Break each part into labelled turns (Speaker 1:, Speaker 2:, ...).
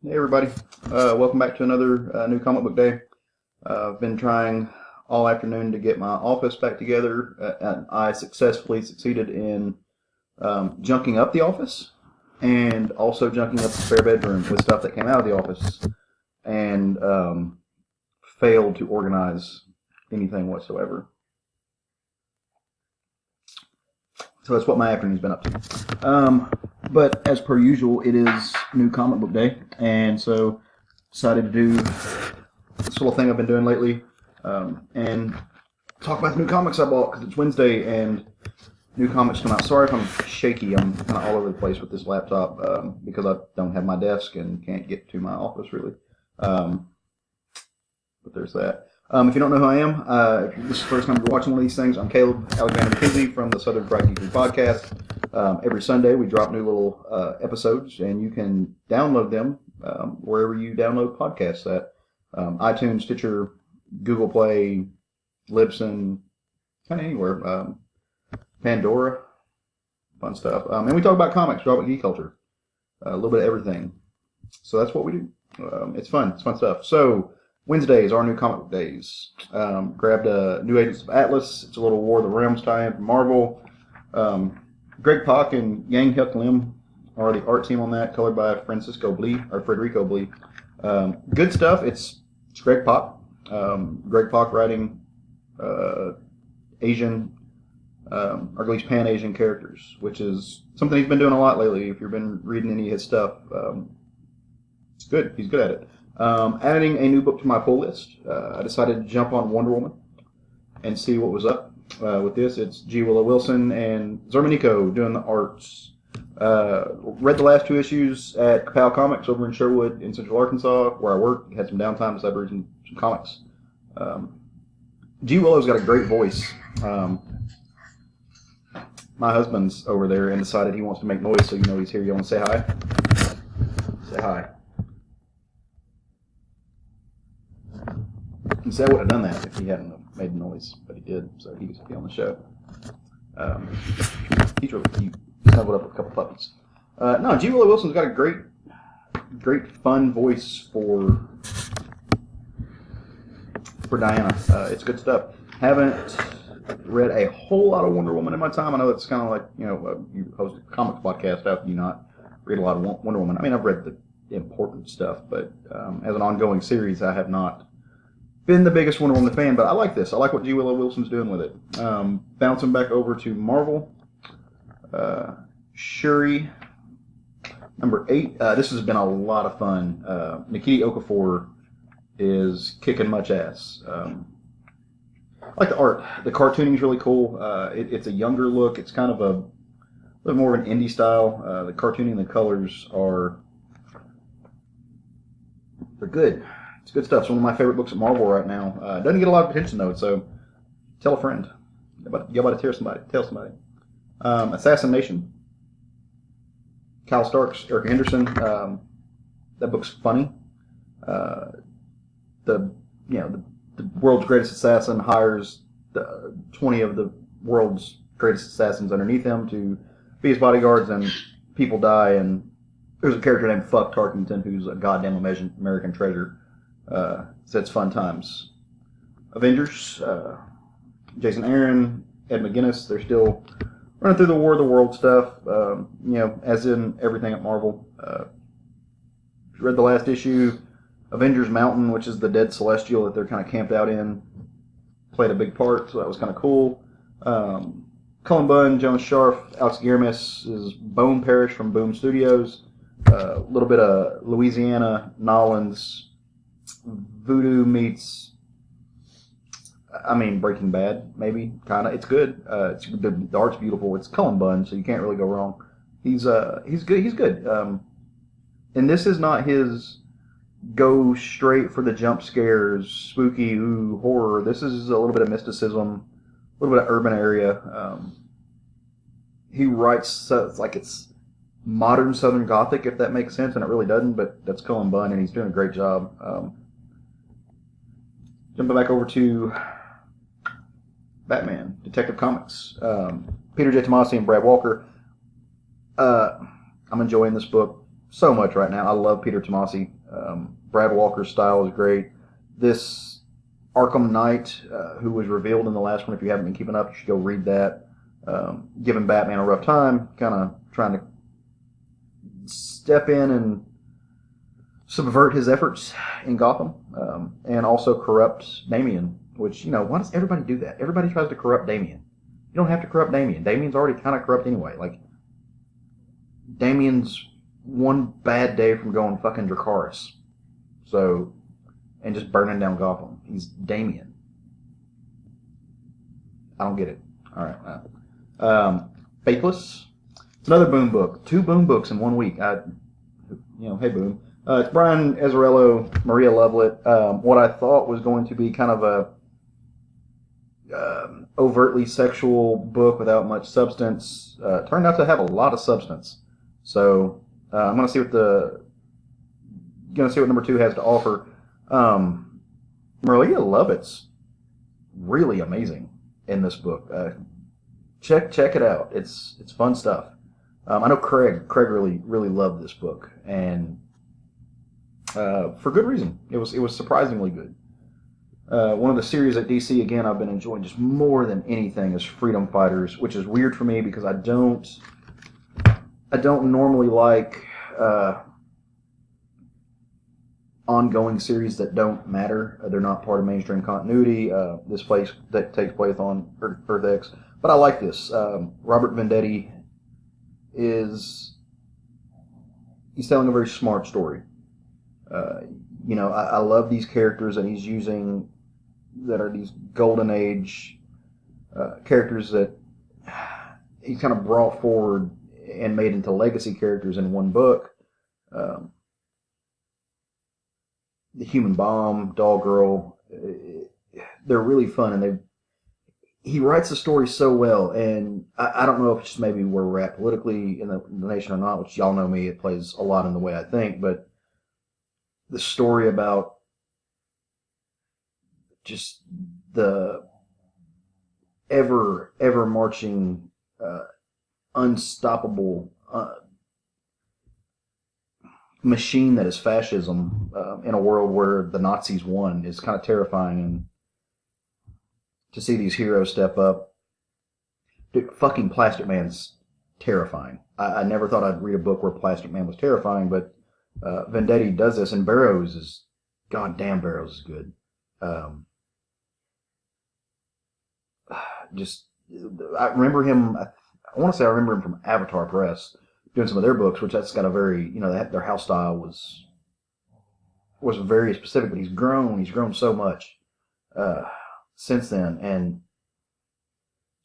Speaker 1: Hey everybody, welcome back to another new comic book day. I've been trying all afternoon to get my office back together, and I successfully succeeded in junking up the office and also junking up the spare bedroom with stuff that came out of the office, and failed to organize anything whatsoever. So that's what my afternoon's been up to. But as per usual, it is new comic book day, and so decided to do this little thing I've been doing lately, and talk about the new comics I bought because it's Wednesday and new comics come out. Sorry if I'm shaky. I'm kind of all over the place with this laptop because I don't have my desk and can't get to my office really. But there's that. If you don't know who I am, if this is the first time you're watching one of these things, I'm Caleb Alexander McKenzie from the Southern Fried Geekly Podcast. Every Sunday we drop new little episodes, and you can download them wherever you download podcasts at. iTunes, Stitcher, Google Play, Libsyn, kind of anywhere. Pandora, fun stuff. And we talk about comics, we talk about geek culture, a little bit of everything. So that's what we do. It's fun. It's fun stuff. So Wednesdays are new comic book days. Grabbed a New Agents of Atlas. It's a little War of the Realms tie-in from Marvel. Greg Pak and Yang Hyuk Lim are the art team on that, colored by Federico Blee. Good stuff. It's Greg Pak. Greg Pak writing Asian, or at least Pan-Asian characters, which is something he's been doing a lot lately. If you've been reading any of his stuff, it's good. He's good at it. Adding a new book to my pull list, I decided to jump on Wonder Woman and see what was up with this. It's G. Willow Wilson and Zermanico doing the arts. Read the last two issues at Kapow Comics over in Sherwood in Central Arkansas, where I work. Had some downtime, decided to read some comics. G. Willow's got a great voice. My husband's over there and decided he wants to make noise, so you know he's here. You want to say hi? Say hi. He said I would have done that if he hadn't made the noise, but he did, so he gets to be on the show. He's really cute. Snuggled up with a couple puppies. No, G. Willow Wilson's got a great, fun voice for Diana. It's good stuff. Haven't read a whole lot of Wonder Woman in my time. I know it's kind of like, you host a comics podcast. How can you not read a lot of Wonder Woman? I mean, I've read the important stuff, but as an ongoing series, I have not been the biggest Wonder Woman fan, but I like this. I like what G. Willow Wilson's doing with it. Bouncing back over to Marvel. Shuri, number 8. This has been a lot of fun. Nikiti Okafor is kicking much ass. I like the art. The cartooning is really cool. It's a younger look. It's kind of a little more of an indie style. The cartooning and the colors they're good. It's good stuff. It's one of my favorite books at Marvel right now. Doesn't get a lot of attention though, so tell a friend. You about to tell somebody. Assassination. Kyle Starks, Erica Henderson. That book's funny. The world's greatest assassin hires 20 of the world's greatest assassins underneath him to be his bodyguards, and people die. And there's a character named Fuck Tarkington who's a goddamn American treasure. So it's fun times. Avengers, Jason Aaron, Ed McGuinness, they're still running through the War of the World stuff, as in everything at Marvel. If you read the last issue, Avengers Mountain, which is the dead Celestial that they're kind of camped out in, played a big part, so that was kind of cool. Cullen Bunn, Jonas Scharf, Alex Guillermis is Bone Parish from Boom Studios. A little bit of Louisiana Nollins. Voodoo meets, Breaking Bad, maybe, kind of. It's good. The art's beautiful. It's Cullen Bunn, so you can't really go wrong. He's good. He's good. And this is not his go straight for the jump scares, spooky, horror. This is a little bit of mysticism, a little bit of urban area. He writes like it's modern Southern Gothic, if that makes sense, and it really doesn't, but that's Cullen Bunn, and he's doing a great job. Jumping back over to Batman, Detective Comics. Peter J. Tomasi and Brad Walker. I'm enjoying this book. so much right now. I love Peter Tomasi. Brad Walker's style is great. This Arkham Knight, who was revealed in the last one, if you haven't been keeping up, you should go read that. Giving Batman a rough time, kind of trying to step in and subvert his efforts in Gotham, and also corrupt Damian, which, why does everybody do that? Everybody tries to corrupt Damian. You don't have to corrupt Damian. Damian's already kind of corrupt anyway. Like, Damian's one bad day from going fucking Dracarys. So, and just burning down Gotham. He's Damian. I don't get it. Alright. Faithless. It's another Boom book. 2 Boom books in 1 week. Hey Boom. It's Brian Azzarello, Maria Lovelet. What I thought was going to be kind of a overtly sexual book without much substance turned out to have a lot of substance. So I'm going to see what number 2 has to offer. Maria Lovet's really amazing in this book. Check it out. It's fun stuff. I know Craig really loved this book, and for good reason. It was surprisingly good. One of the series at DC, again, I've been enjoying just more than anything is Freedom Fighters, which is weird for me because I don't normally like ongoing series that don't matter. They're not part of mainstream continuity. This place that takes place on Earth X, but I like this. Robert Venditti he's telling a very smart story. I love these characters that he's using that are these golden age characters that he kind of brought forward and made into legacy characters in one book. The Human Bomb, Doll Girl, they're really fun, and he writes the story so well, and I don't know if it's just maybe where we're at politically in the nation or not, which y'all know me, it plays a lot in the way I think, but the story about just the ever marching, unstoppable machine that is fascism in a world where the Nazis won is kind of terrifying, and to see these heroes step up. Dude, fucking Plastic Man's terrifying. I never thought I'd read a book where Plastic Man was terrifying, but Venditti does this, and Barrows is, goddamn, Barrows is good. I remember him, I want to say I remember him from Avatar Press, doing some of their books, which that's got a very, their house style was very specific, but he's grown so much since then, and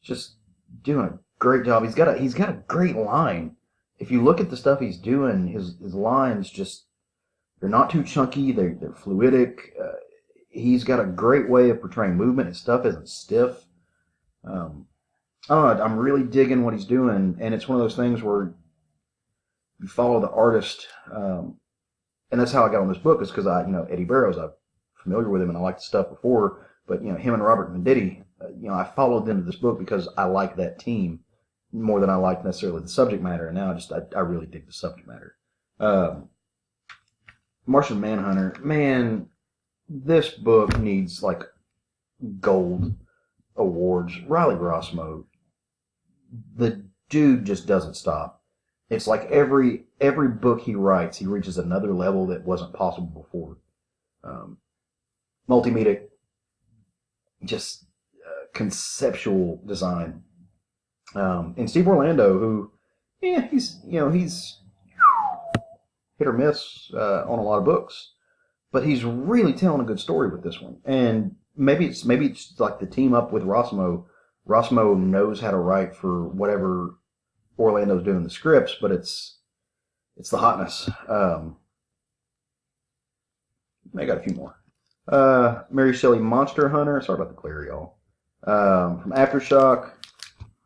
Speaker 1: just doing a great job. He's got a great line. If you look at the stuff he's doing, his lines they're not too chunky, they're fluidic. He's got a great way of portraying movement. His stuff isn't stiff. I don't know, I'm really digging what he's doing, and it's one of those things where you follow the artist, and that's how I got on this book, is because Eddie Barrows, I'm familiar with him and I liked the stuff before, but him and Robert Venditti, I followed them to this book because I like that team more than I like necessarily the subject matter, and now I really dig the subject matter. Martian Manhunter, man, this book needs like gold awards. Riley Rossmo, the dude just doesn't stop. It's like every book he writes, he reaches another level that wasn't possible before. Multimedia, just conceptual design. And Steve Orlando, who, he's hit or miss on a lot of books, but he's really telling a good story with this one. And maybe it's like the team up with Rossmo. Rossmo knows how to write for whatever Orlando's doing the scripts, but it's the hotness. I got a few more. Mary Shelley Monster Hunter. Sorry about the glare, y'all. From Aftershock,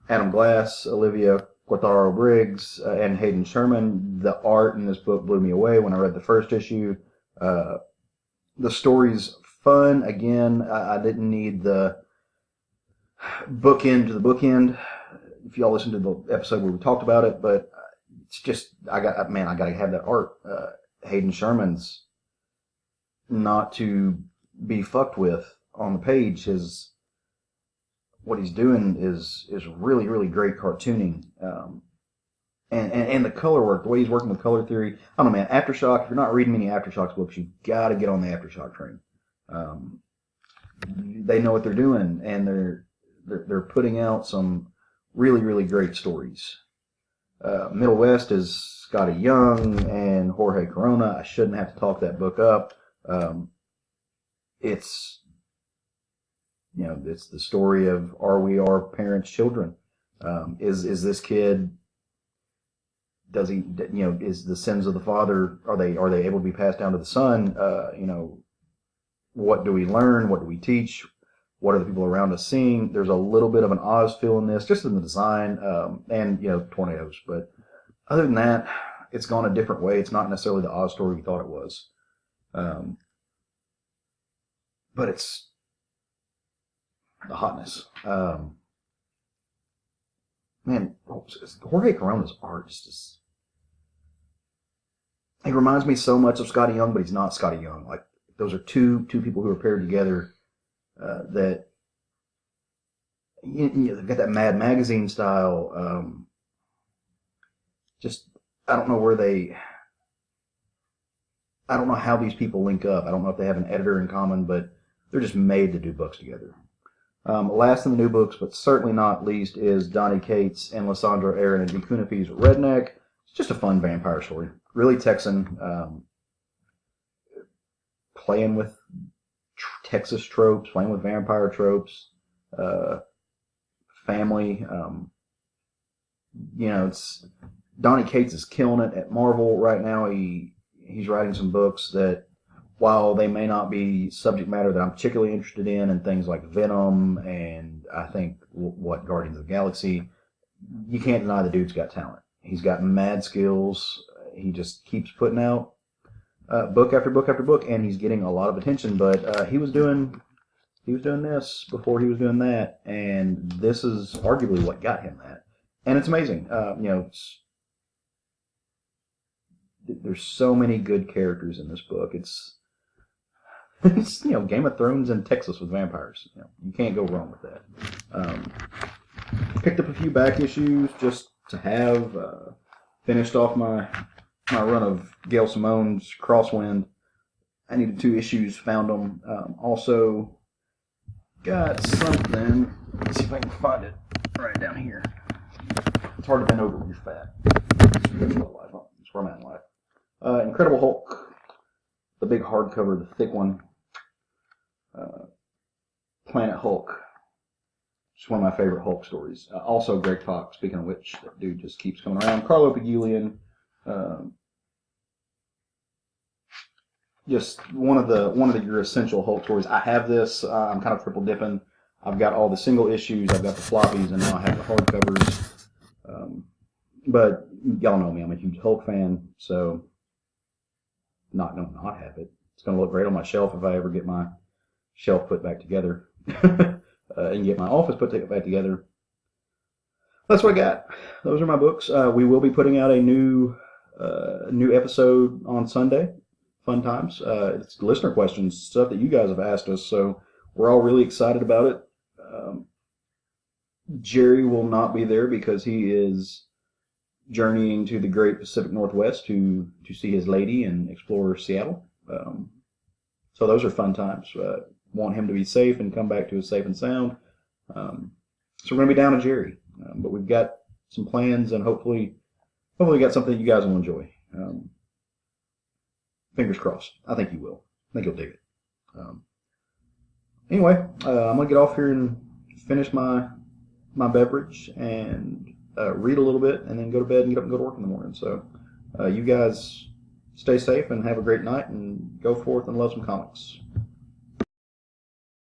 Speaker 1: Adam Glass, Olivia Guattaro Briggs, and Hayden Sherman. The art in this book blew me away when I read the first issue. The story's fun. Again, I didn't need the bookend to the bookend. If y'all listened to the episode where we talked about it, but it's just I got to have that art. Hayden Sherman's not to be fucked with on the page. What he's doing is really, really great cartooning. And the color work, the way he's working with color theory. I don't know, man. Aftershock, if you're not reading many Aftershocks books, you got to get on the Aftershock train. They know what they're doing, and they're putting out some really, really great stories. Middle West is Scotty Young and Jorge Corona. I shouldn't have to talk that book up. It's the story of, are we our parents' children? Is this kid, does he, is the sins of the father, are they able to be passed down to the son? What do we learn? What do we teach? What are the people around us seeing? There's a little bit of an Oz feel in this, just in the design, and tornadoes. But other than that, it's gone a different way. It's not necessarily the Oz story we thought it was. But it's the hotness. Man, Jorge Corona's art is just... He reminds me so much of Scotty Young, but he's not Scotty Young. Like, those are two people who are paired together that... they've got that Mad Magazine style. I don't know where I don't know how these people link up. I don't know if they have an editor in common, but they're just made to do books together. Last in the new books, but certainly not least, is Donny Cates and Lysandro Aaron and D. Kunapi's Redneck. It's just a fun vampire story. Really Texan. Playing with Texas tropes, playing with vampire tropes. Family. It's... Donny Cates is killing it at Marvel right now. He's writing some books that, while they may not be subject matter that I'm particularly interested in, and things like Venom and I think Guardians of the Galaxy, you can't deny the dude's got talent. He's got mad skills. He just keeps putting out book after book after book, and he's getting a lot of attention. But he was doing this before he was doing that, and this is arguably what got him that. And it's amazing. There's so many good characters in this book. It's Game of Thrones in Texas with vampires. You can't go wrong with that. Picked up a few back issues just to have. Finished off my run of Gail Simone's Crosswind. I needed 2 issues, found them. Also got something. Let's see if I can find it right down here. It's hard to bend over when you're fat. That's where I'm at in life. Incredible Hulk, the big hardcover, the thick one. Planet Hulk, just one of my favorite Hulk stories. Also Greg Pak, speaking of which, that dude just keeps coming around. Carlo Pagulian, just one of your essential Hulk stories. I have this. I'm kind of triple dipping. I've got all the single issues, I've got the floppies, and now I have the hardcovers. But y'all know me, I'm a huge Hulk fan, so not going to not have it. It's going to look great on my shelf if I ever get my shelf put back together and get my office put back together. That's what I got. Those are my books. We will be putting out a new episode on Sunday. Fun times. It's listener questions, stuff that you guys have asked us, so we're all really excited about it. Jerry will not be there because he is journeying to the great Pacific Northwest to see his lady and explore Seattle. So those are fun times. Want him to be safe and come back to us safe and sound. So we're going to be down to Jerry. But we've got some plans, and hopefully got something you guys will enjoy. Fingers crossed. I think you will. I think you'll dig it. Anyway, I'm going to get off here and finish my beverage and read a little bit, and then go to bed and get up and go to work in the morning. So you guys stay safe and have a great night, and go forth and love some comics.